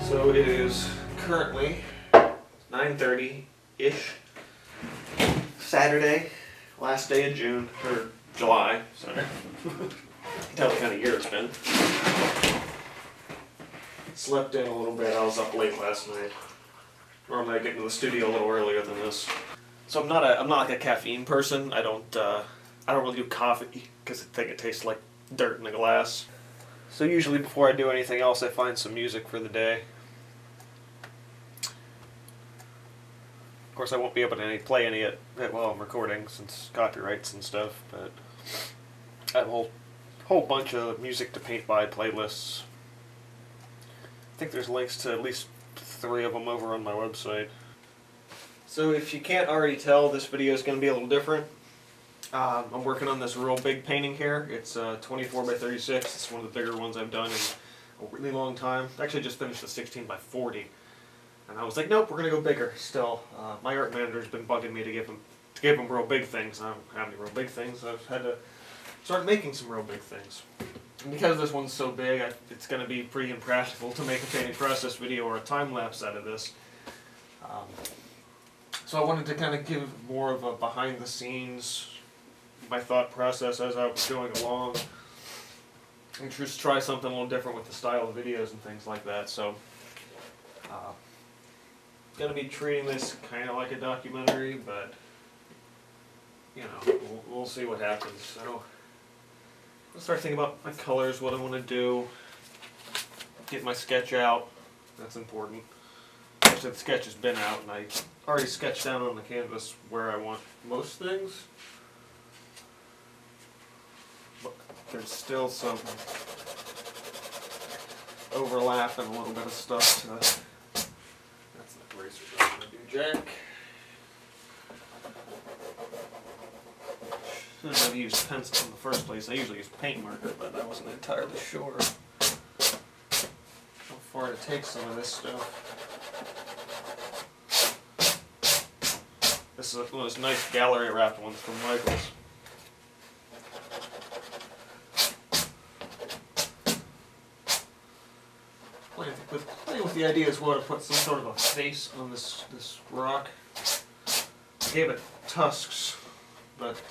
So it is currently 9:30-ish, Saturday, last day of June, or July, sorry. You can tell what kind of year it's been. Slept in a little bit, I was up late last night. Normally I get into the studio a little earlier than this. So I'm not like a caffeine person. I don't really do coffee because I think it tastes like dirt in a glass. So usually before I do anything else, I find some music for the day. Of course, I won't be able to play any of it while I'm recording, since copyrights and stuff, but I have a whole bunch of music to paint by playlists. I think there's links to at least 3 of them over on my website. So if you can't already tell, this video is going to be a little different. I'm working on this real big painting here. It's 24 by 36. It's one of the bigger ones I've done in a really long time. I actually just finished the 16 by 40. And I was like, nope, we're going to go bigger still. My art manager's been bugging me to give him real big things. I don't have any real big things. I've had to start making some real big things. And because this one's so big, it's going to be pretty impractical to make a painting process video or a time-lapse out of this. So I wanted to kind of give more of a behind-the-scenes, my thought process as I was going along, and just try something a little different with the style of videos and things like that. So, going to be treating this kind of like a documentary, but you know, we'll see what happens. So, I'll start thinking about my colors, what I want to do, get my sketch out. That's important. Actually, the sketch has been out, and I already sketched down on the canvas where I want most things. But there's still some overlap and a little bit of stuff to... That's the eraser I'm going to do, Jack. Shouldn't have used pencil in the first place. I usually use paint marker, but I wasn't entirely sure how far to take some of this stuff. This is one of those nice gallery wrapped ones from Michael's. Playing with the idea as well to put some sort of a face on this rock. I gave it tusks, but it's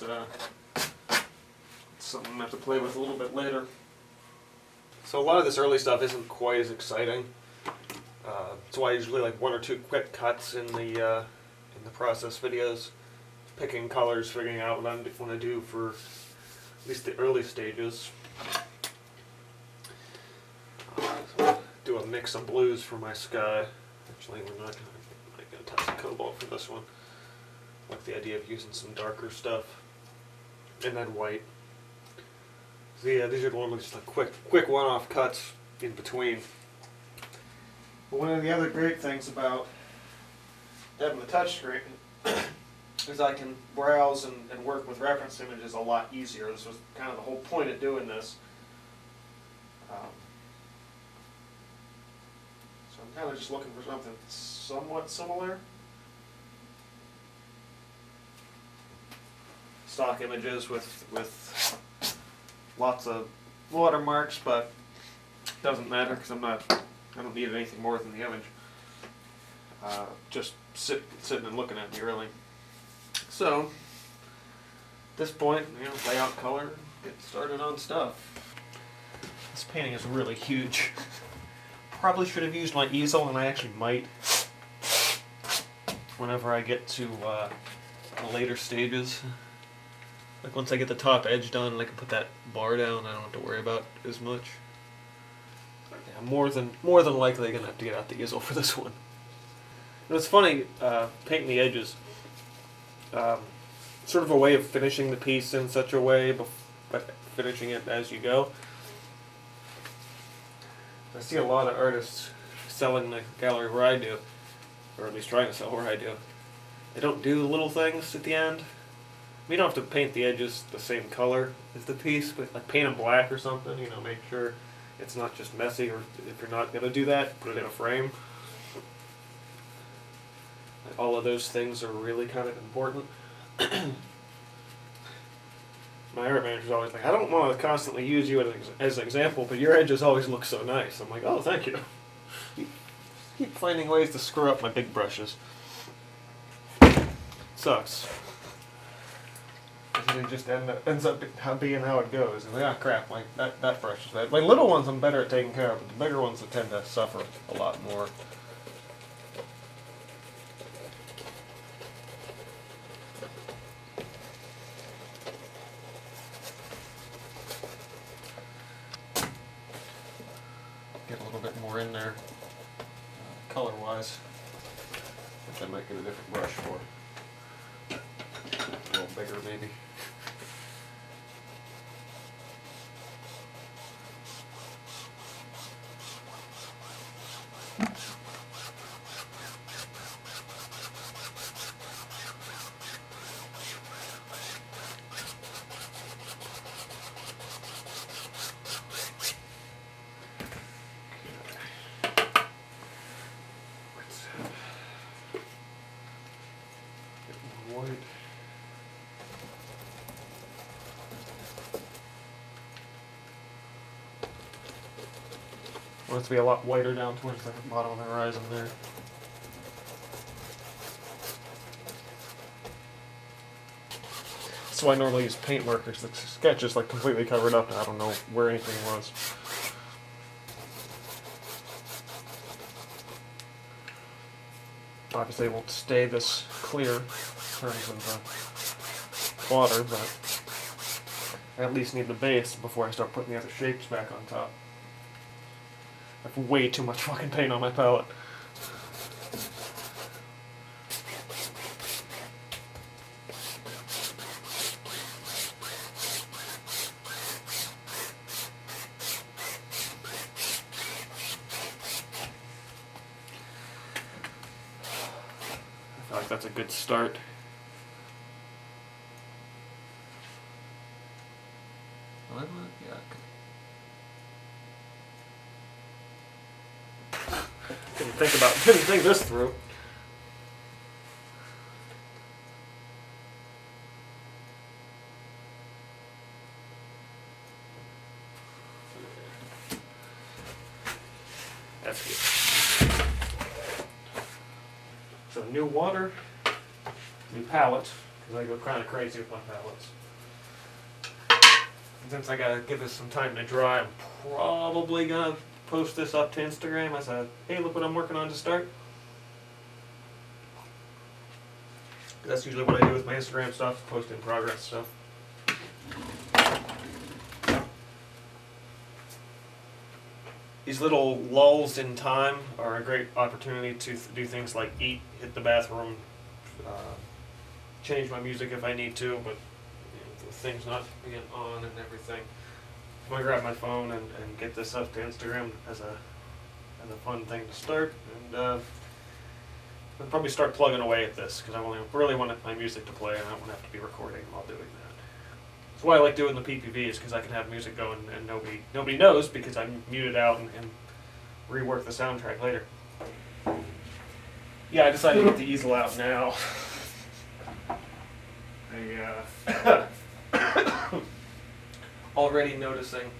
something I'm going to have to play with a little bit later. So a lot of this early stuff isn't quite as exciting. That's why I usually like 1 or 2 quick cuts in the process videos, picking colors, figuring out what I want to do for at least the early stages. So do a mix of blues for my sky. Actually, we're not going to touch the cobalt for this one. I like the idea of using some darker stuff, and then white. So yeah, these are normally just like quick one-off cuts in between. But one of the other great things about having the touchscreen is I can browse and work with reference images a lot easier. This was kind of the whole point of doing this. So I'm kind of just looking for something somewhat similar. Stock images with lots of watermarks, but it doesn't matter because I don't need anything more than the image. Just sitting and looking at me, really. So, at this point, you know, lay out color, get started on stuff. This painting is really huge. Probably should have used my easel, and I actually might whenever I get to the later stages. Like once I get the top edge done and I can put that bar down, I don't have to worry about it as much. Yeah, more than likely gonna have to get out the easel for this one. And it's funny, painting the edges, sort of a way of finishing the piece in such a way, but finishing it as you go. I see a lot of artists selling the gallery where I do, or at least trying to sell where I do. They don't do the little things at the end. You don't have to paint the edges the same color as the piece, but like paint them black or something, you know, make sure it's not just messy, or if you're not going to do that, put it in a frame. All of those things are really kind of important. My art manager's always like, I don't want to constantly use you as an example, but your edges always look so nice. I'm like, oh, thank you. keep finding ways to screw up my big brushes. Sucks. It just ends up being how it goes. And crap, like that brush is bad. My little ones I'm better at taking care of, but the bigger ones I tend to suffer a lot more. Get a little bit more in there, color-wise, which I might get a different brush for. A little bigger, maybe. White. Wants to be a lot whiter down towards the bottom of the horizon there. That's why I normally use paint markers. The sketch is like completely covered up and I don't know where anything was. Obviously it won't stay this clear in terms of water, but I at least need the base before I start putting the other shapes back on top. I have way too much fucking paint on my palette. I feel like that's a good start. Yeah. Didn't think this through. That's good. So new water, new palette, because I go kind of crazy with my palettes. And since I gotta give this some time to dry, I'm probably gonna post this up to Instagram as a, hey, look what I'm working on to start. That's usually what I do with my Instagram stuff, post in progress stuff. These little lulls in time are a great opportunity to do things like eat, hit the bathroom, change my music if I need to, but the thing's not being on and everything. I'm going to grab my phone and get this up to Instagram as a fun thing to start, and I'll probably start plugging away at this because I really want my music to play and I don't want to have to be recording while doing that. That's why I like doing the PPVs, because I can have music going and nobody knows because I muted out and rework the soundtrack later. Yeah, I decided to get the easel out now. Already noticing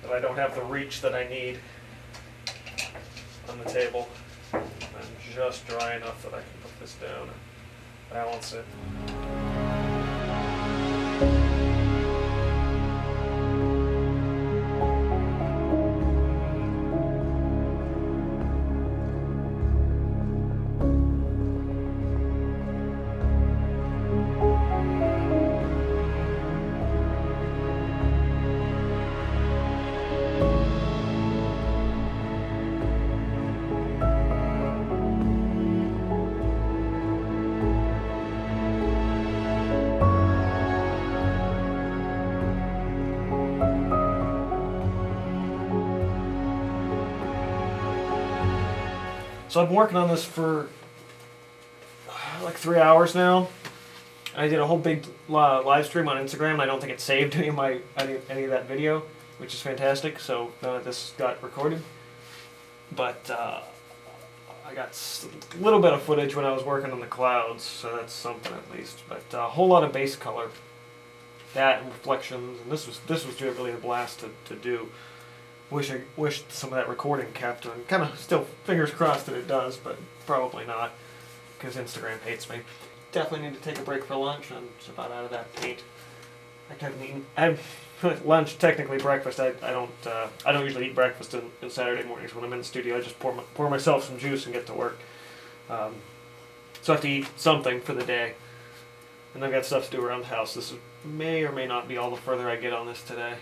that I don't have the reach that I need on the table. I'm just dry enough that I can put this down and balance it. So I've been working on this for like 3 hours now. I did a whole big live stream on Instagram, and I don't think it saved any of that video, which is fantastic. So this got recorded, but I got a little bit of footage when I was working on the clouds, so that's something at least. But a whole lot of base color, that and reflections, and this was really a blast to do. wish some of that recording kept, and kind of still fingers crossed that it does, but probably not, because Instagram hates me. Definitely need to take a break for lunch. I'm just about out of that paint. I haven't eaten. Lunch, technically breakfast. I don't usually eat breakfast in Saturday mornings when I'm in the studio. I just pour myself some juice and get to work. So I have to eat something for the day, and I've got stuff to do around the house. This may or may not be all the further I get on this today.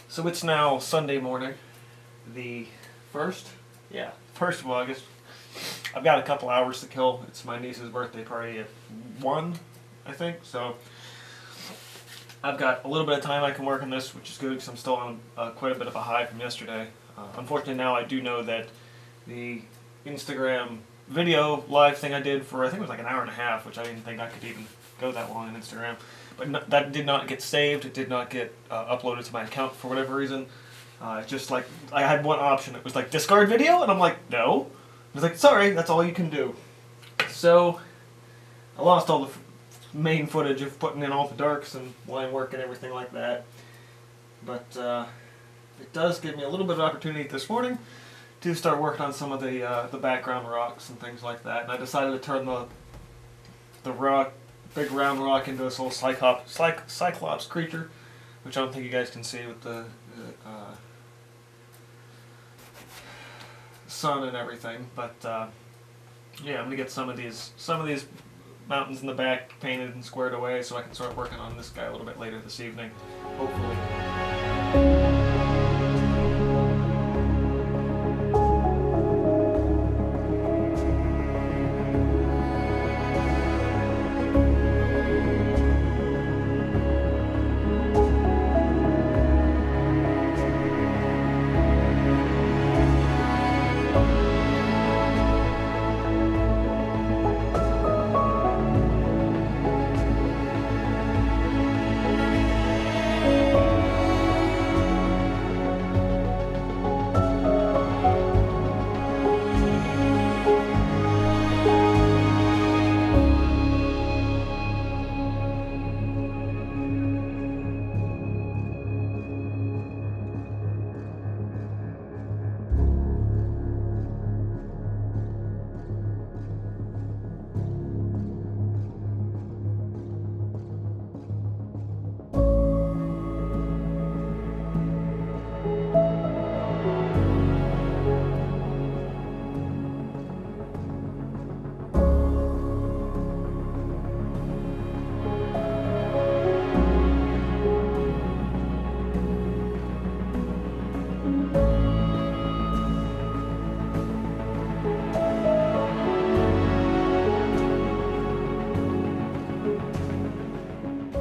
So it's now Sunday morning, the 1st? Yeah, 1st of August. I've got a couple hours to kill. It's my niece's birthday party at 1, I think, so I've got a little bit of time I can work on this, which is good because I'm still on quite a bit of a high from yesterday. Unfortunately now I do know that the Instagram video live thing I did for, I think it was like an hour and a half, which I didn't think I could even go that long on Instagram, but that did not get saved. It did not get uploaded to my account for whatever reason. It's just like, I had one option. It was like, discard video, and I'm like, no. I was like, sorry, that's all you can do. So I lost all the main footage of putting in all the darks and line work and everything like that. But it does give me a little bit of opportunity this morning to start working on some of the background rocks and things like that. And I decided to turn the rock, big round rock, into this little cyclops creature, which I don't think you guys can see with the sun and everything. But yeah, I'm gonna get some of these mountains in the back painted and squared away, so I can start working on this guy a little bit later this evening, hopefully.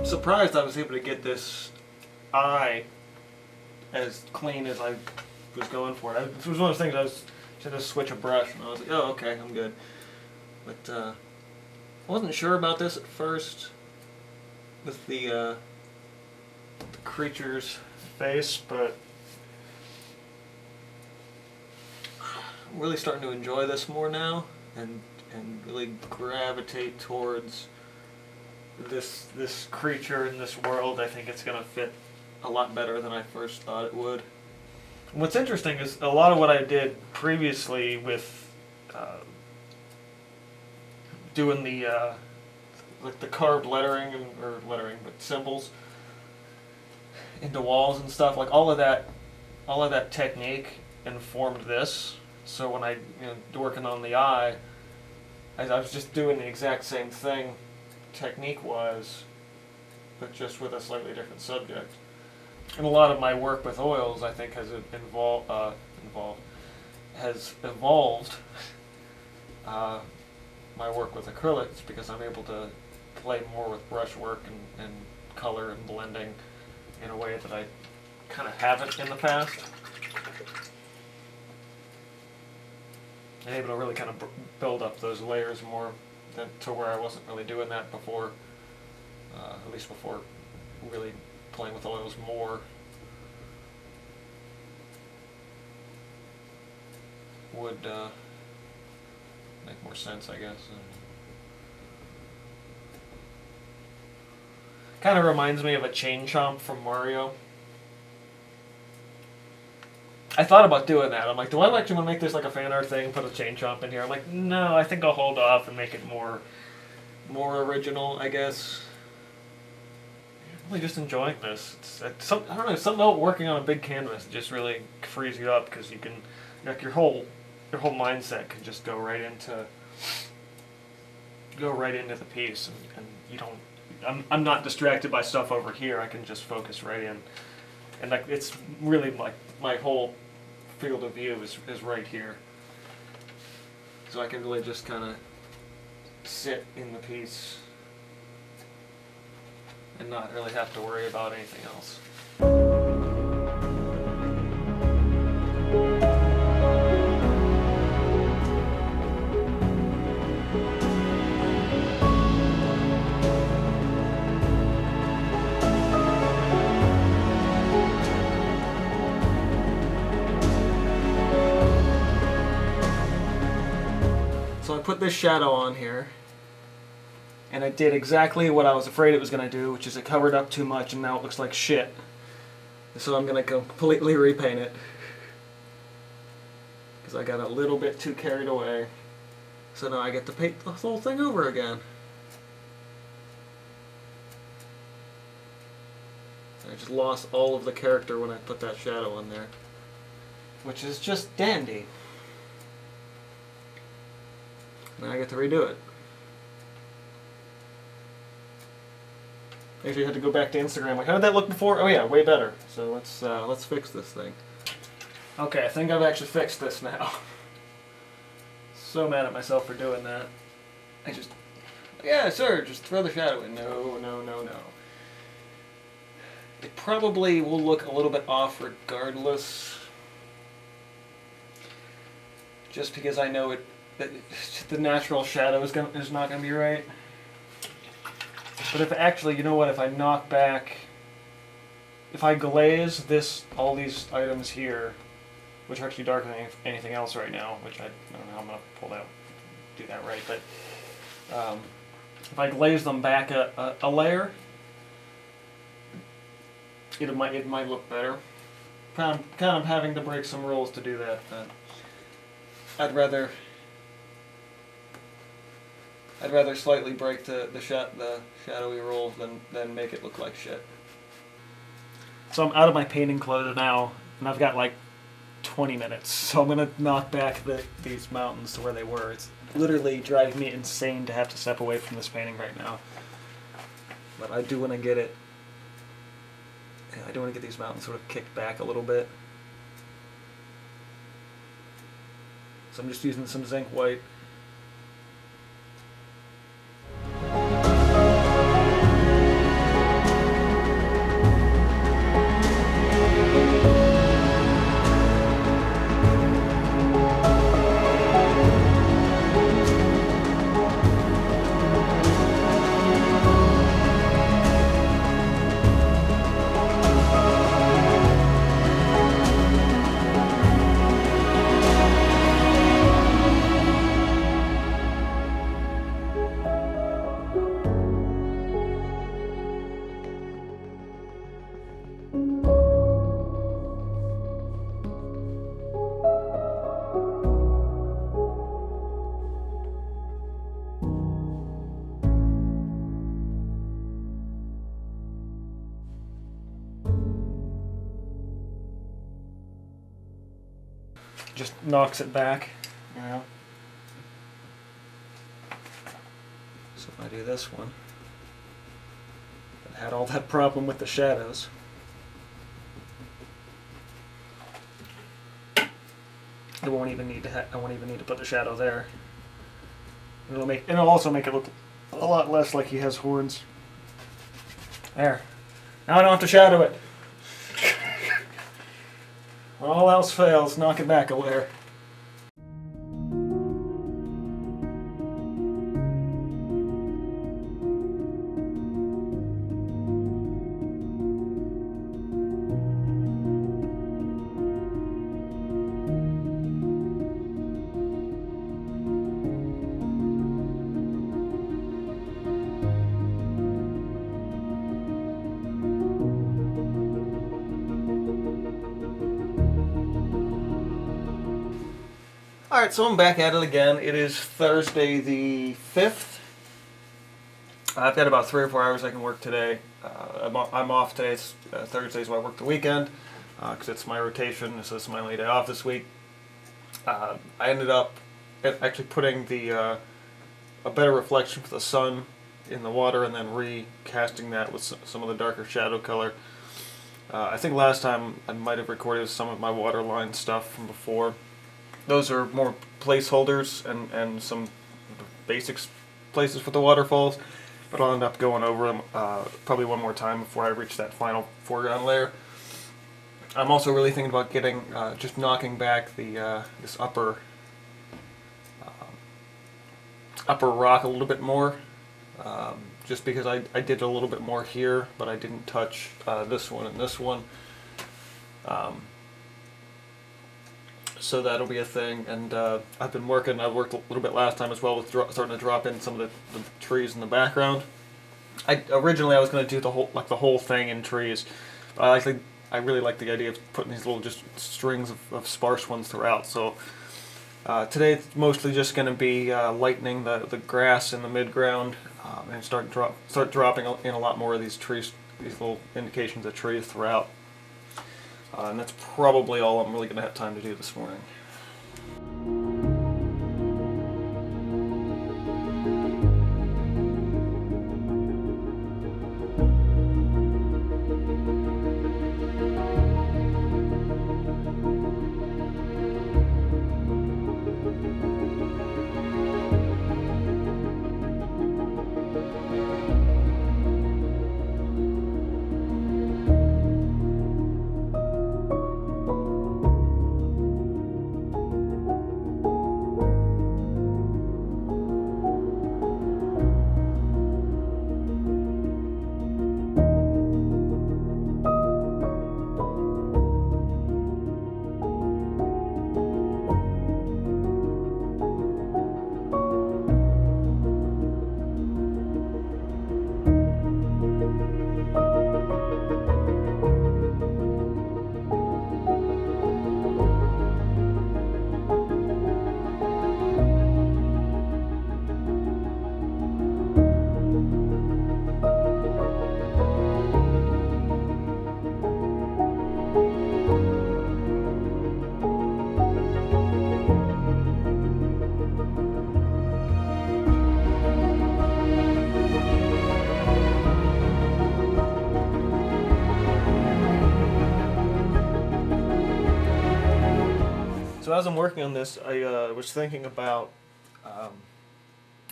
Surprised I was able to get this eye as clean as I was going for it. It was one of those things I was just to switch a brush and I was like, oh, okay, I'm good. But I wasn't sure about this at first with the creature's face, but I'm really starting to enjoy this more now and really gravitate towards this creature in this world. I think it's going to fit a lot better than I first thought it would. What's interesting is a lot of what I did previously with doing the like the carved lettering but symbols into walls and stuff, like all of that technique informed this. So when I working on the eye, I was just doing the exact same thing technique-wise, but just with a slightly different subject. And a lot of my work with oils, I think, has evolved my work with acrylics, because I'm able to play more with brushwork and color and blending in a way that I kind of haven't in the past. I'm able to really kind of build up those layers more to where I wasn't really doing that before, at least before really playing with oils more. Would make more sense, I guess. Kind of reminds me of a chain chomp from Mario. I thought about doing that. I'm like, do I actually want to make this like a fan art thing, put a chain chomp in here? I'm like, no, I think I'll hold off and make it more original, I guess. I'm really just enjoying this. I don't know, something about working on a big canvas just really frees you up, because you can, like, your whole mindset can just go right into the piece, and you don't. I'm not distracted by stuff over here. I can just focus right in, and like it's really like my whole field of view is right here, so I can really just kind of sit in the piece and not really have to worry about anything else. So I put this shadow on here, and I did exactly what I was afraid it was going to do, which is it covered up too much and now it looks like shit. So I'm going to completely repaint it, because I got a little bit too carried away. So now I get to paint the whole thing over again. I just lost all of the character when I put that shadow on there, which is just dandy. Now I get to redo it. Actually, I had to go back to Instagram. Like, how did that look before? Oh yeah, way better. So let's fix this thing. Okay, I think I've actually fixed this now. So mad at myself for doing that. Yeah, sir, just throw the shadow in. No, no, no, no. It probably will look a little bit off regardless. Just because I know the natural shadow is not going to be right. But if actually, you know what, if I knock back, if I glaze all these items here, which are actually darker than anything else right now, which I don't know how I'm going to do that right, but if I glaze them back a layer, it might look better. Kind of having to break some rules to do that, but I'd rather slightly break the shadowy rules than make it look like shit. So I'm out of my painting clothes now, and I've got like 20 minutes. So I'm gonna knock back these mountains to where they were. It's literally driving me insane to have to step away from this painting right now. But I do want to get it. I do want to get these mountains sort of kicked back a little bit. So I'm just using some zinc white. Just knocks it back, you know. So if I do this one, I had all that problem with the shadows. I won't even need to put the shadow there. It'll also make it look a lot less like he has horns. There. Now I don't have to shadow it. When all else fails, knock it back a layer. Alright, so I'm back at it again. It is Thursday the 5th. I've got about 3 or 4 hours I can work today. I'm off today. It's Thursday, so I work the weekend because it's my rotation, so this is my only day off this week. I ended up actually putting a better reflection for the sun in the water and then recasting that with some of the darker shadow color. I think last time I might have recorded some of my waterline stuff from before. Those are more placeholders and some basic places for the waterfalls, but I'll end up going over them probably one more time before I reach that final foreground layer. I'm also really thinking about getting just knocking back this upper rock a little bit more, just because I did a little bit more here, but I didn't touch this one and this one. So that'll be a thing, and I worked a little bit last time as well with starting to drop in some of the trees in the background. Originally I was going to do the whole thing in trees, but I really like the idea of putting these little just strings of sparse ones throughout. So today it's mostly just going to be lightening the grass in the midground, and start dropping in a lot more of these trees, these little indications of trees throughout. And that's probably all I'm really going to have time to do this morning. So as I'm working on this, I was thinking about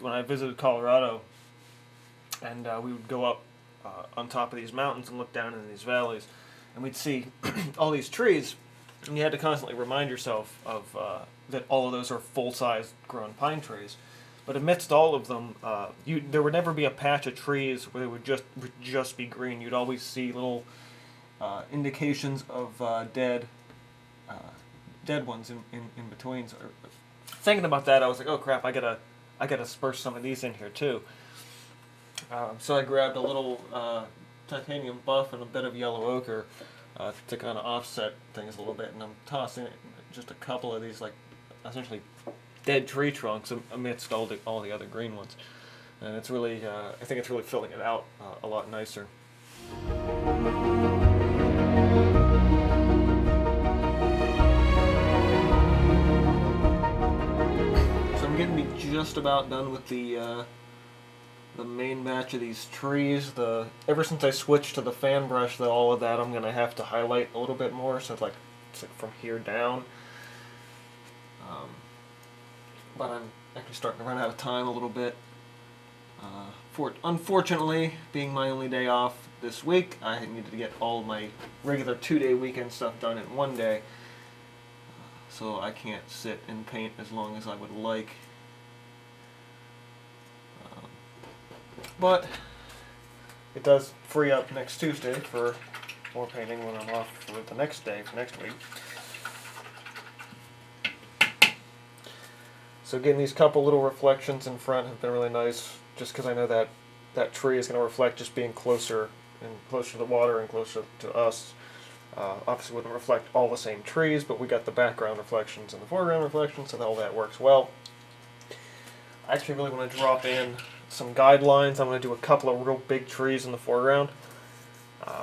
when I visited Colorado, and we would go up on top of these mountains and look down into these valleys, and we'd see all these trees, and you had to constantly remind yourself of that all of those are full-size grown pine trees. But amidst all of them, there would never be a patch of trees where they would just be green. You'd always see little indications of dead ones in between. So, thinking about that, I was like, oh crap, I gotta spruce some of these in here too. So I grabbed a little titanium buff and a bit of yellow ochre to kind of offset things a little bit, and I'm tossing just a couple of these like essentially dead tree trunks amidst all the other green ones, and it's really I think it's really filling it out a lot nicer. Getting me just about done with the main batch of these trees. Ever since I switched to the fan brush, all of that I'm gonna have to highlight a little bit more, so it's like from here down. But I'm actually starting to run out of time a little bit. Unfortunately, being my only day off this week, I needed to get all my regular 2-day weekend stuff done in one day. So I can't sit and paint as long as I would like. But it does free up next Tuesday for more painting when I'm off for the next day, for next week. So getting these couple little reflections in front have been really nice, just because I know that tree is going to reflect just being closer to the water and closer to us. Obviously wouldn't reflect all the same trees, but we got the background reflections and the foreground reflections, so all that works well. I actually really want to drop in some guidelines. I'm going to do a couple of real big trees in the foreground.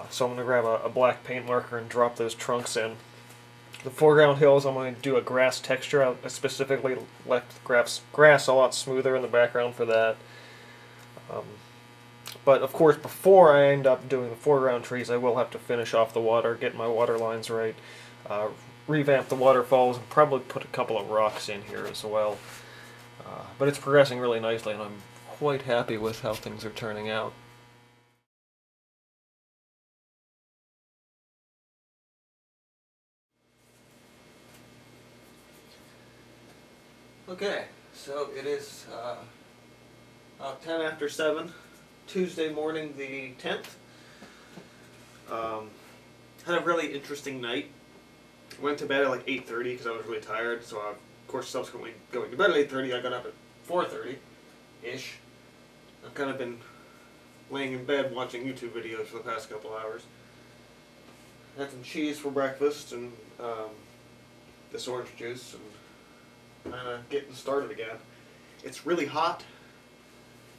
So I'm going to grab a black paint marker and drop those trunks in. The foreground hills, I'm going to do a grass texture. I specifically left grass a lot smoother in the background for that. But of course, before I end up doing the foreground trees, I will have to finish off the water, get my water lines right, revamp the waterfalls, and probably put a couple of rocks in here as well. But it's progressing really nicely, and I'm quite happy with how things are turning out. Okay, so it is 10 after 7, Tuesday morning the 10th. Had a really interesting night. Went to bed at like 8:30 because I was really tired, so of course subsequently going to bed at 8:30, I got up at 4:30-ish. I've kind of been laying in bed watching YouTube videos for the past couple hours. Had some cheese for breakfast and this orange juice, and kind of getting started again. It's really hot.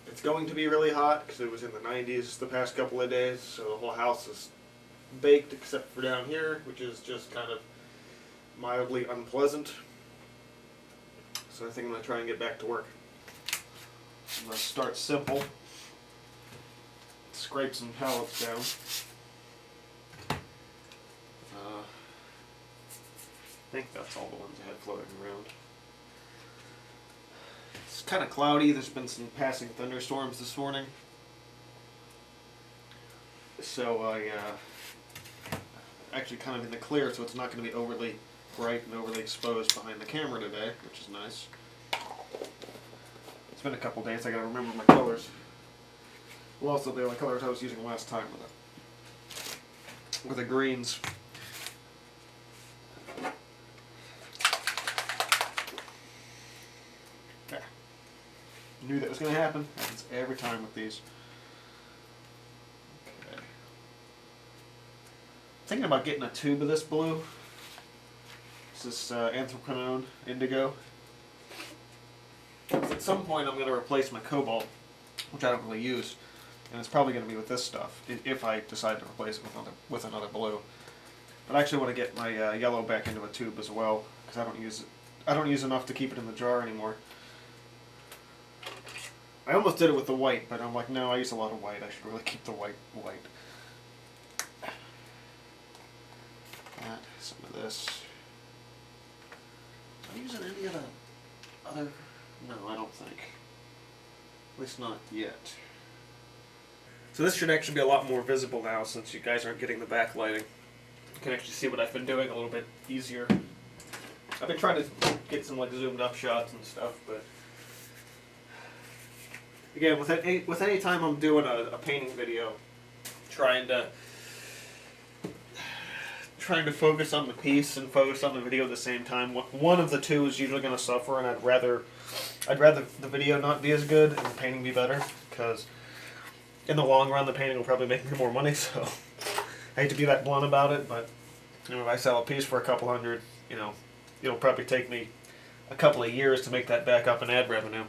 It's going to be really hot because it was in the 90s the past couple of days, so the whole house is baked except for down here, which is just kind of mildly unpleasant. So I think I'm going to try and get back to work. I'm going to start simple. Scrape some pallets down. I think that's all the ones I had floating around. It's kind of cloudy. There's been some passing thunderstorms this morning. So I actually kind of in the clear, so it's not going to be overly bright and overly exposed behind the camera today, which is nice. It's been a couple days. I got to remember my colors. Well, also the only colors I was using last time with the greens. Knew that was going to happen. Happens every time with these. Okay. Thinking about getting a tube of this blue. This is anthracnone indigo. At some point I'm going to replace my cobalt, which I don't really use, and it's probably going to be with this stuff if I decide to replace it with another blue. But I actually want to get my yellow back into a tube as well, because I don't use it. I don't use enough to keep it in the jar anymore. I almost did it with the white, but I'm like, no, I use a lot of white. I should really keep the white. That, some of this. Am I using any of the other? No, I don't think. At least not yet. So this should actually be a lot more visible now since you guys aren't getting the backlighting. You can actually see what I've been doing a little bit easier. I've been trying to get some like zoomed up shots and stuff, but again, with any time I'm doing a painting video, trying to focus on the piece and focus on the video at the same time, one of the two is usually going to suffer, and I'd rather the video not be as good and the painting be better, because in the long run the painting will probably make me more money. So I hate to be that blunt about it, but you know, if I sell a piece for a couple hundred, you know, it'll probably take me a couple of years to make that back up in ad revenue.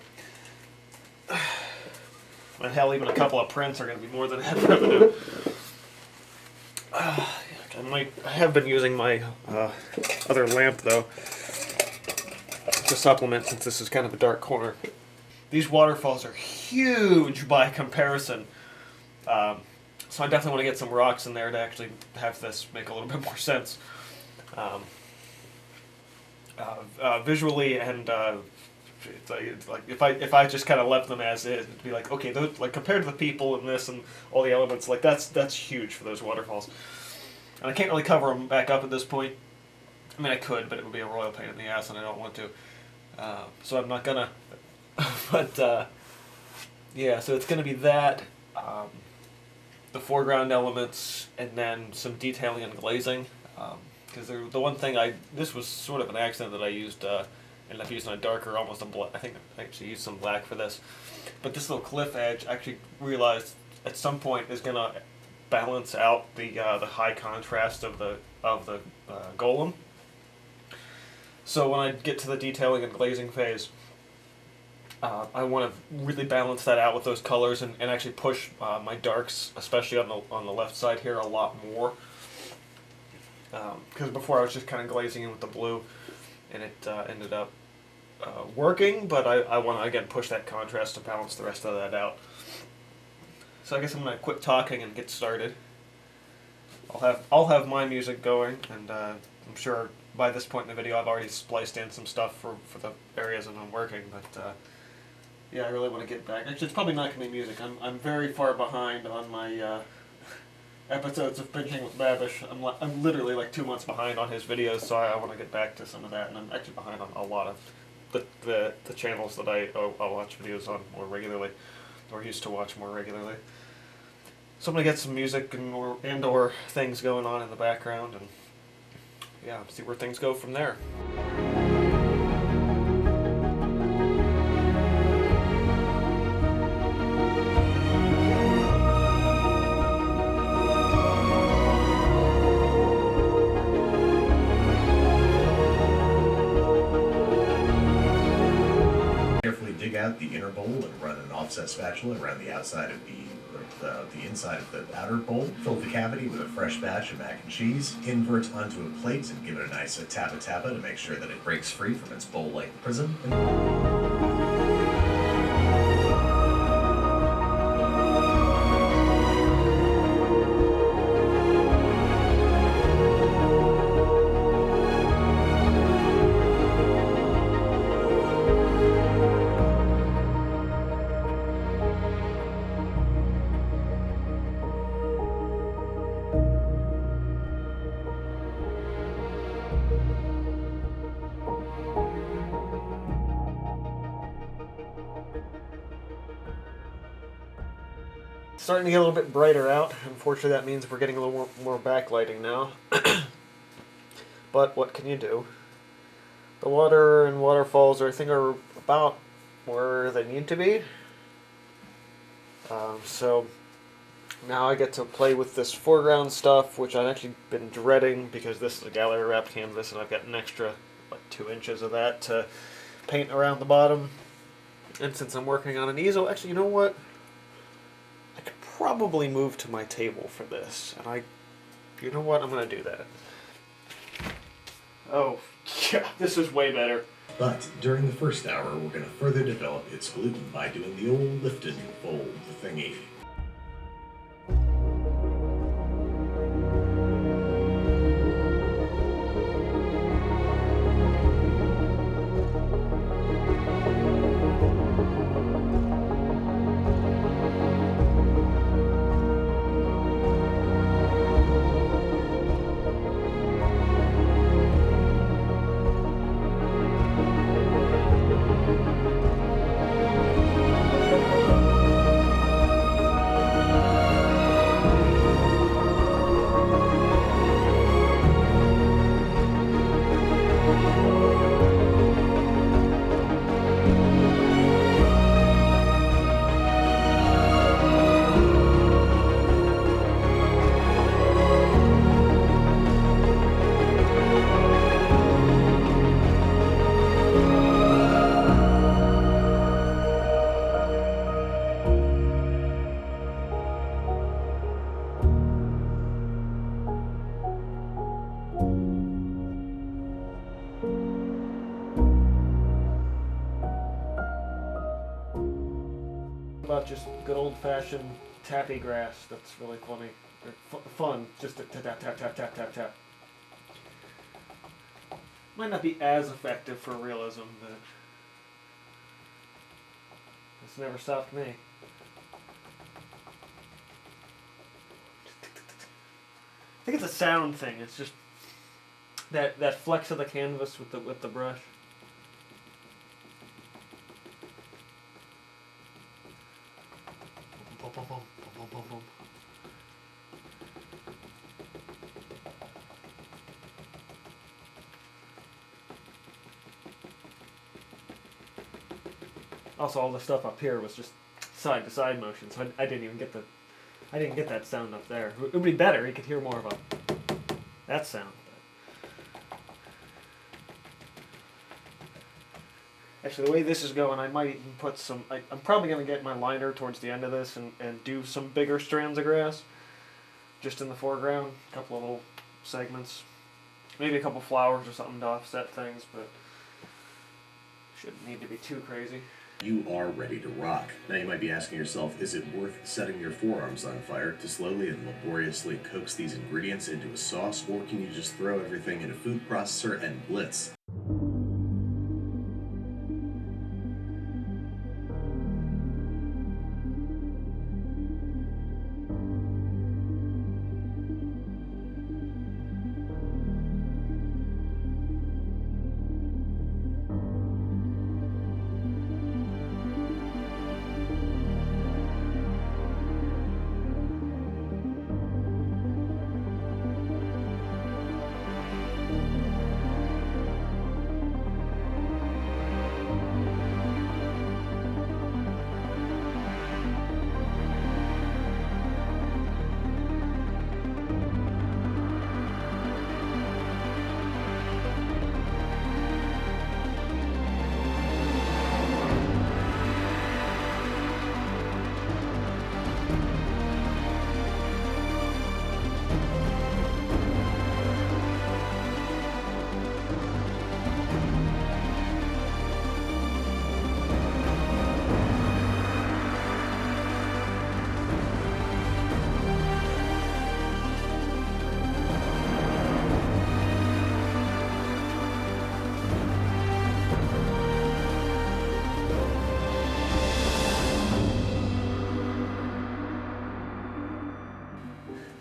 And hell, even a couple of prints are going to be more than ad revenue. I have been using my other lamp, though, to supplement, since this is kind of a dark corner. These waterfalls are huge by comparison. So I definitely want to get some rocks in there to actually have this make a little bit more sense. Visually and it's like if I just kind of left them as is, it'd be like, okay, those, like compared to the people and this and all the elements, like that's huge for those waterfalls. And I can't really cover them back up at this point. I mean, I could, but it would be a royal pain in the ass, and I don't want to. So I'm not gonna. But yeah, so it's gonna be that, the foreground elements, and then some detailing and glazing. Because the one thing this was sort of an accident that I used. Ended up using a darker, almost a black. I think I actually used some black for this. But this little cliff edge, I actually realized at some point is gonna balance out the high contrast of the of the golem. So when I get to the detailing and glazing phase, I want to really balance that out with those colors and actually push my darks, especially on the left side here, a lot more. Because before I was just kind of glazing in with the blue, and it ended up working, but I want to again push that contrast to balance the rest of that out. So I guess I'm gonna quit talking and get started. I'll have my music going, and I'm sure by this point in the video I've already spliced in some stuff for the areas that I'm working. But yeah, I really want to get back. Actually, it's probably not gonna be music. I'm very far behind on my episodes of Pinching with Babish. I'm literally like 2 months behind on his videos, so I want to get back to some of that, and I'm actually behind on a lot of the channels that I'll watch videos on more regularly, or used to watch more regularly. So I'm gonna get some music and or things going on in the background, and yeah, see where things go from there. Carefully dig out the inner bowl and run an offset spatula around the outside of the inside of the outer bowl. Fill the cavity with a fresh batch of mac and cheese. Invert onto a plate and give it a nice tappa to make sure that it breaks free from its bowl-like prism. Starting to get a little bit brighter out. Unfortunately, that means we're getting a little more backlighting now. But what can you do? The water and waterfalls, I think, are about where they need to be. So now I get to play with this foreground stuff, which I've actually been dreading because this is a gallery wrapped canvas, and I've got an extra like 2 inches of that to paint around the bottom. And since I'm working on an easel, actually, you know what? I could probably move to my table for this, and you know what? I'm gonna do that. Oh, yeah, this is way better. But during the first hour, we're going to further develop its gluten by doing the old lift and fold thingy. About just good old-fashioned tappy grass. That's really funny. Fun, just to tap, tap, tap, tap, tap, tap. Might not be as effective for realism, but it's never stopped me. I think it's a sound thing. It's just that flex of the canvas with the brush. Also, all the stuff up here was just side to side motion, so I didn't get that sound up there. It would be better. You could hear more of that sound. Actually, the way this is going, I might even put some. I'm probably going to get my liner towards the end of this and do some bigger strands of grass just in the foreground. A couple of little segments. Maybe a couple flowers or something to offset things, but shouldn't need to be too crazy. You are ready to rock. Now you might be asking yourself, is it worth setting your forearms on fire to slowly and laboriously coax these ingredients into a sauce, or can you just throw everything in a food processor and blitz?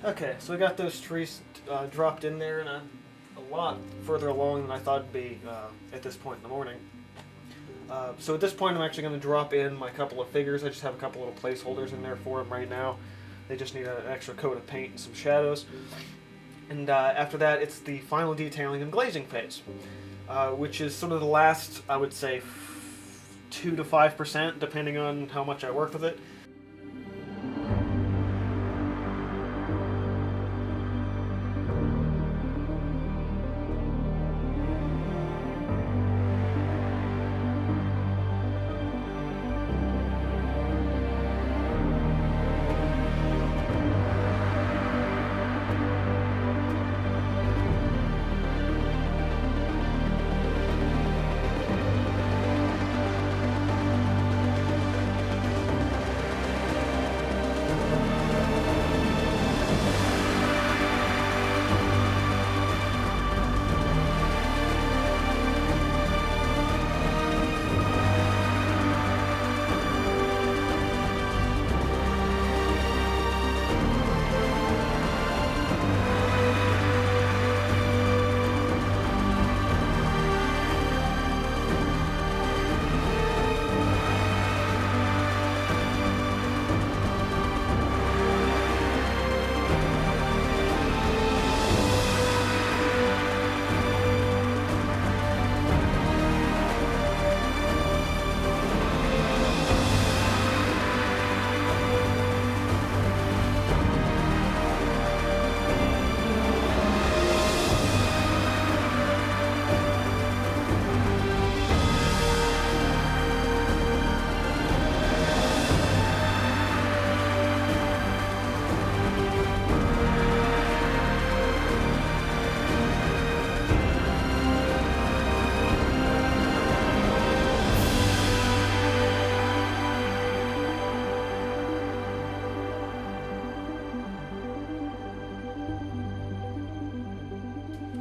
Okay, so I got those trees dropped in there, and I'm a lot further along than I thought it'd be at this point in the morning. So at this point, I'm actually going to drop in my couple of figures. I just have a couple little placeholders in there for them right now. They just need an extra coat of paint and some shadows. And after that, it's the final detailing and glazing phase, which is sort of the last, I would say, 2 to 5%, depending on how much I work with it.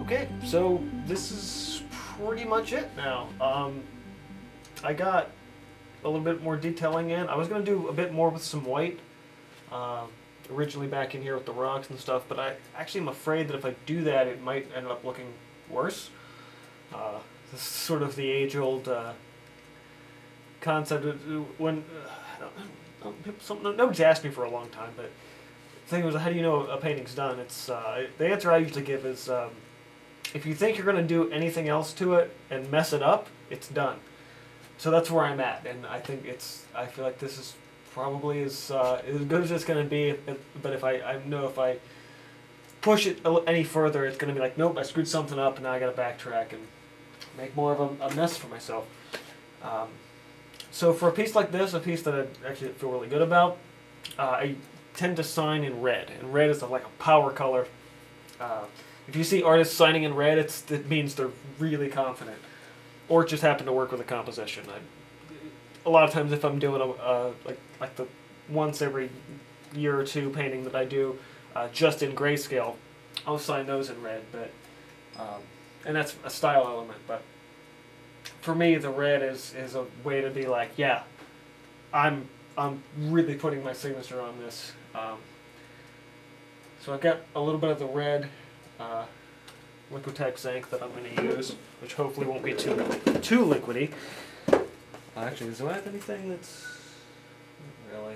Okay, so this is pretty much it now. I got a little bit more detailing in. I was going to do a bit more with some white, originally back in here with the rocks and stuff, but I actually am afraid that if I do that, it might end up looking worse. This is sort of the age-old concept of when nobody's asked me for a long time, but the thing was, how do you know a painting's done? It's the answer I usually give is if you think you're going to do anything else to it and mess it up, it's done. So that's where I'm at, and I think I feel like this is probably as good as it's going to be. But if I know if I push it any further, it's going to be like, nope, I screwed something up, and now I got to backtrack and make more of a mess for myself. So for a piece like this, a piece that I actually feel really good about, I tend to sign in red. And red is like a power color. If you see artists signing in red, it means they're really confident. Or just happen to work with a composition. A lot of times if I'm doing like the once every year or two painting that I do just in grayscale, I'll sign those in red. But and that's a style element. But for me, the red is a way to be like, yeah, I'm really putting my signature on this. So I've got a little bit of the red Liquitex ink that I'm going to use, which hopefully won't be too liquidy. Actually, do I have anything that's... Not really.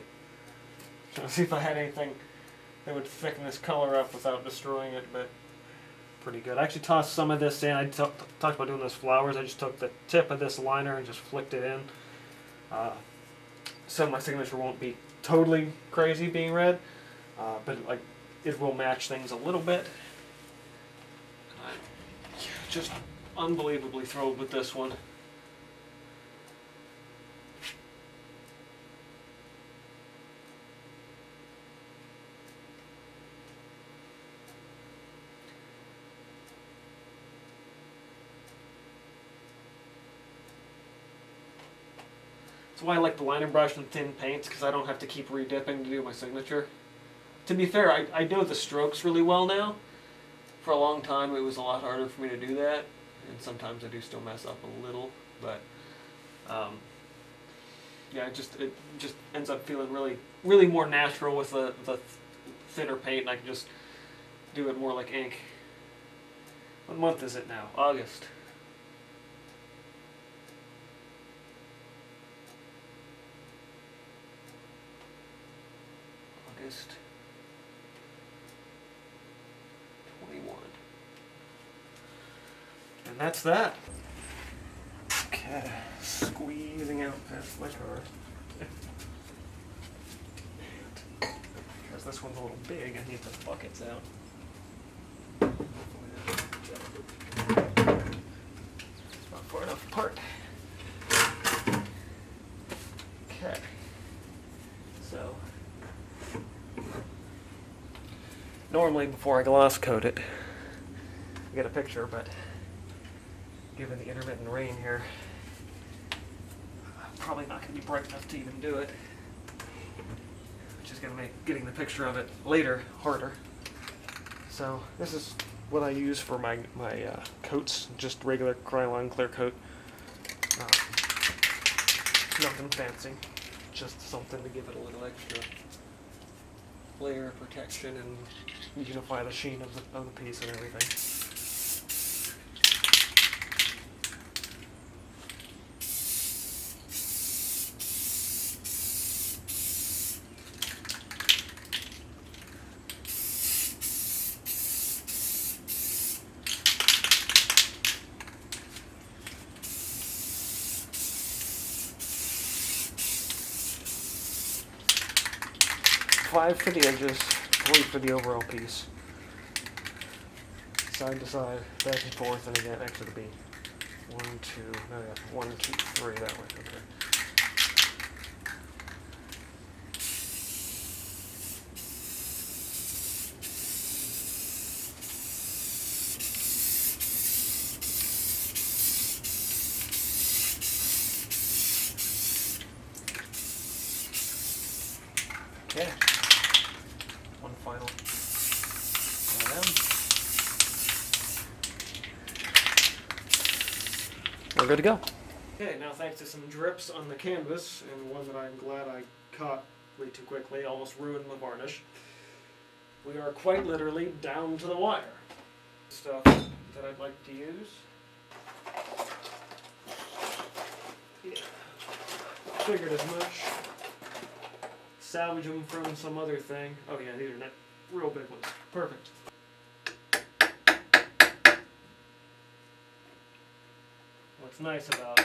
Trying to see if I had anything that would thicken this color up without destroying it, but pretty good. I actually tossed some of this in. I talked about doing those flowers. I just took the tip of this liner and just flicked it in. So my signature won't be totally crazy being red, but like it will match things a little bit. I'm just unbelievably thrilled with this one. That's why I like the liner brush and thin paints, because I don't have to keep redipping to do my signature. To be fair, I know the strokes really well now. For a long time it was a lot harder for me to do that, and sometimes I do still mess up a little, but yeah, it just ends up feeling really more natural with the thinner paint, and I can just do it more like ink. What month is it now? August. August 21. And that's that. Okay, squeezing out past my car. Because this one's a little big, I need the buckets out. It's not far enough apart. Okay. So, normally before I gloss coat it, I get a picture, but given the intermittent rain here, probably not going to be bright enough to even do it, which is going to make getting the picture of it later harder. So this is what I use for my coats, just regular Krylon clear coat. Nothing fancy, just something to give it a little extra layer of protection and unify the sheen of the piece and everything. Five for the edges, 3 for the overall piece. Side to side, back and forth, and again, actually it'll be 1, 2, no, yeah, 1, 2, 3 that way, okay. Okay. One final. We're good to go. Okay, now thanks to some drips on the canvas, and one that I'm glad I caught way too quickly, almost ruined the varnish, we are quite literally down to the wire. Stuff that I'd like to use. Yeah. Figured as much. Salvage them from some other thing. Oh yeah, these are not real big ones. Perfect. What's nice about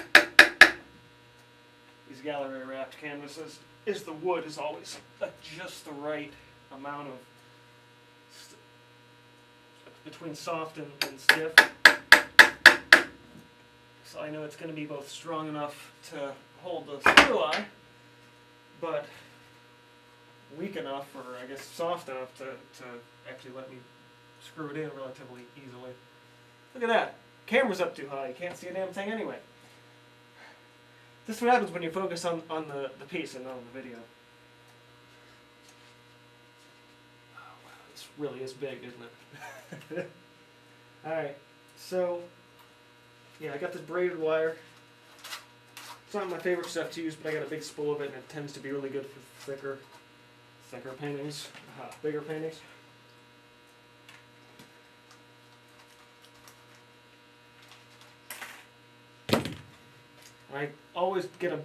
these gallery wrapped canvases is the wood is always just the right amount of between soft and stiff. So I know it's going to be both strong enough to hold the screw eye, but weak enough, or I guess soft enough to actually let me screw it in relatively easily. Look at that. Camera's up too high. You can't see a damn thing anyway. This is what happens when you focus on the piece and not on the video. Oh, wow, this really is big, isn't it? Alright, so, yeah, I got this braided wire. It's not my favorite stuff to use, but I got a big spool of it, and it tends to be really good for thicker paintings, bigger paintings. I always get a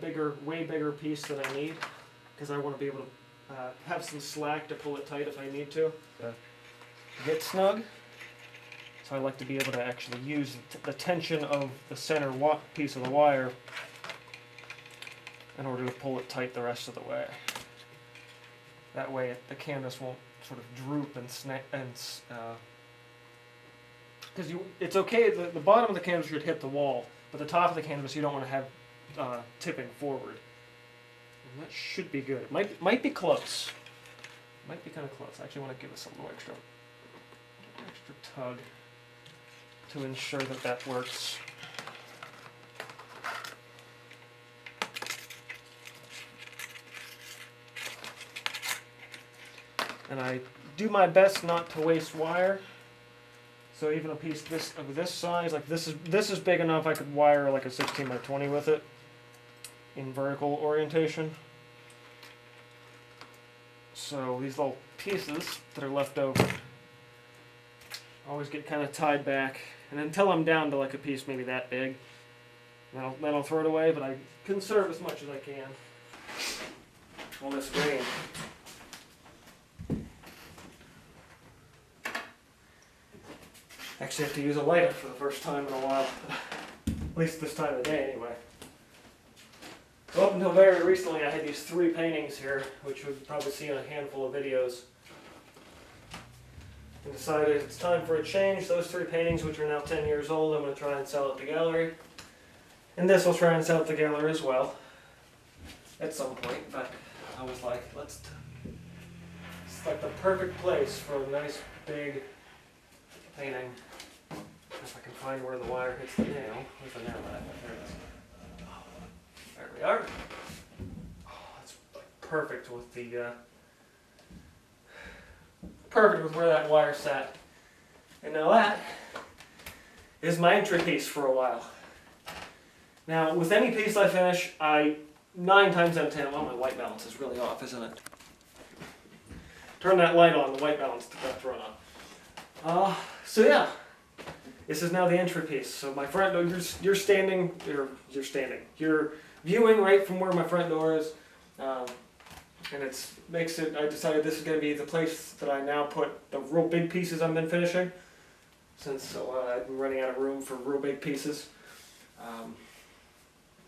way bigger piece than I need, because I want to be able to have some slack to pull it tight if I need to get snug. So I like to be able to actually use the tension of the center piece of the wire in order to pull it tight the rest of the way. That way the canvas won't sort of droop and snap, and because it's okay, the bottom of the canvas should hit the wall, but the top of the canvas you don't want to have tipping forward. And that should be good. It might be close. Might be kind of close. I actually want to give this a little extra tug to ensure that that works. And I do my best not to waste wire. So even a piece of this size, like this is big enough I could wire like a 16 by 20 with it in vertical orientation. So these little pieces that are left over always get kind of tied back, and until I'm down to like a piece maybe that big, then I'll throw it away, but I conserve as much as I can on this grain. Actually have to use a lighter for the first time in a while, at least this time of day anyway. So up until very recently I had these 3 paintings here, which you'll probably see in a handful of videos. And decided it's time for a change. Those 3 paintings, which are now 10 years old, I'm going to try and sell at the gallery. And this I'll try and sell at the gallery as well, at some point, but I was like, it's like the perfect place for a nice big painting. If I can find where the wire hits the nail. Where's the nail at? There it is. There we are. Oh, that's like perfect with the perfect with where that wire sat. And now that is my entry piece for a while. Now with any piece I finish, 9 times out of 10, well, my white balance is really off, isn't it? Turn that light on, the white balance got thrown on. So yeah, this is now the entry piece. So my front door, you're viewing right from where my front door is, and I decided this is going to be the place that I now put the real big pieces I've been finishing, since I've been running out of room for real big pieces.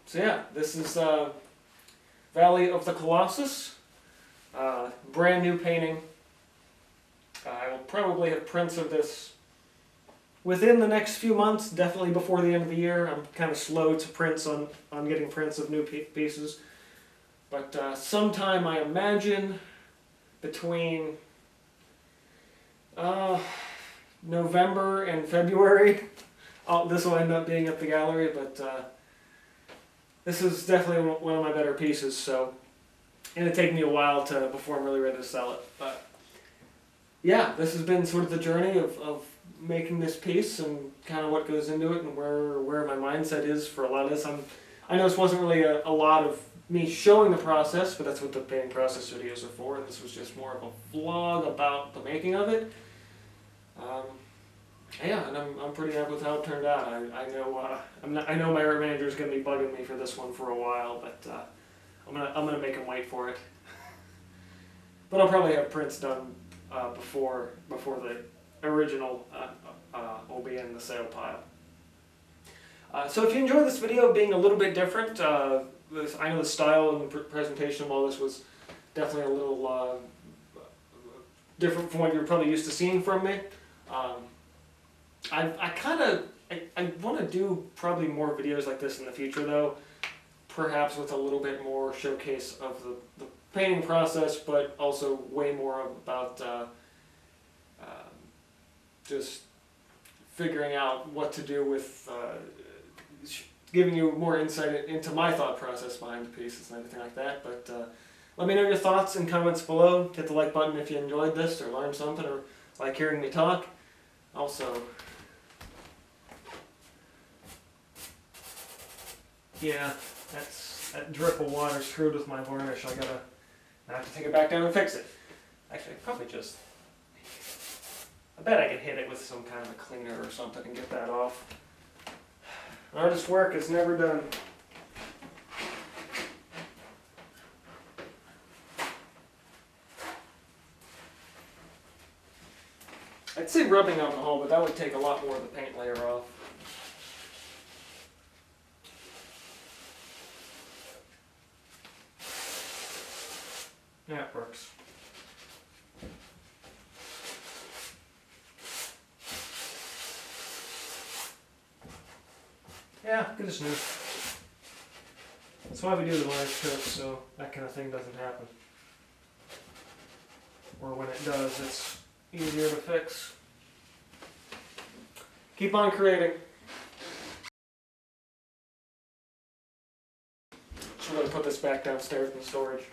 So yeah, this is Valley of the Colossus, brand new painting. I will probably have prints of this within the next few months, definitely before the end of the year. I'm kind of slow to prints on getting prints of new pieces. But sometime, I imagine, between November and February, this will end up being at the gallery, but this is definitely one of my better pieces, so it'll take me a while before I'm really ready to sell it. But yeah, this has been sort of the journey of making this piece and kind of what goes into it and where my mindset is for a lot of this. I know this wasn't really a lot of me showing the process, but that's what the painting process videos are for, and this was just more of a vlog about the making of it. Yeah, and I'm pretty happy with how it turned out. I know my art manager is going to be bugging me for this one for a while, but I'm gonna make him wait for it. But I'll probably have prints done before the original will be in the sale pile. So if you enjoyed this video being a little bit different, I know the style and presentation of all this was definitely a little different from what you're probably used to seeing from me. I kind of I want to do probably more videos like this in the future though, perhaps with a little bit more showcase of the painting process, but also way more about just figuring out what to do with, giving you more insight into my thought process behind the pieces and everything like that. But let me know your thoughts and comments below. Hit the like button if you enjoyed this or learned something or like hearing me talk. Also, yeah, that drip of water screwed with my varnish. I have to take it back down and fix it. Actually, probably just, I bet I could hit it with some kind of a cleaner or something and get that off. Artist work is never done. I'd say rubbing alcohol, but that would take a lot more of the paint layer off. Yeah, it works. Yeah, good as new. That's why we do the live coat, so that kind of thing doesn't happen. Or when it does, it's easier to fix. Keep on creating. So I'm going to put this back downstairs in storage.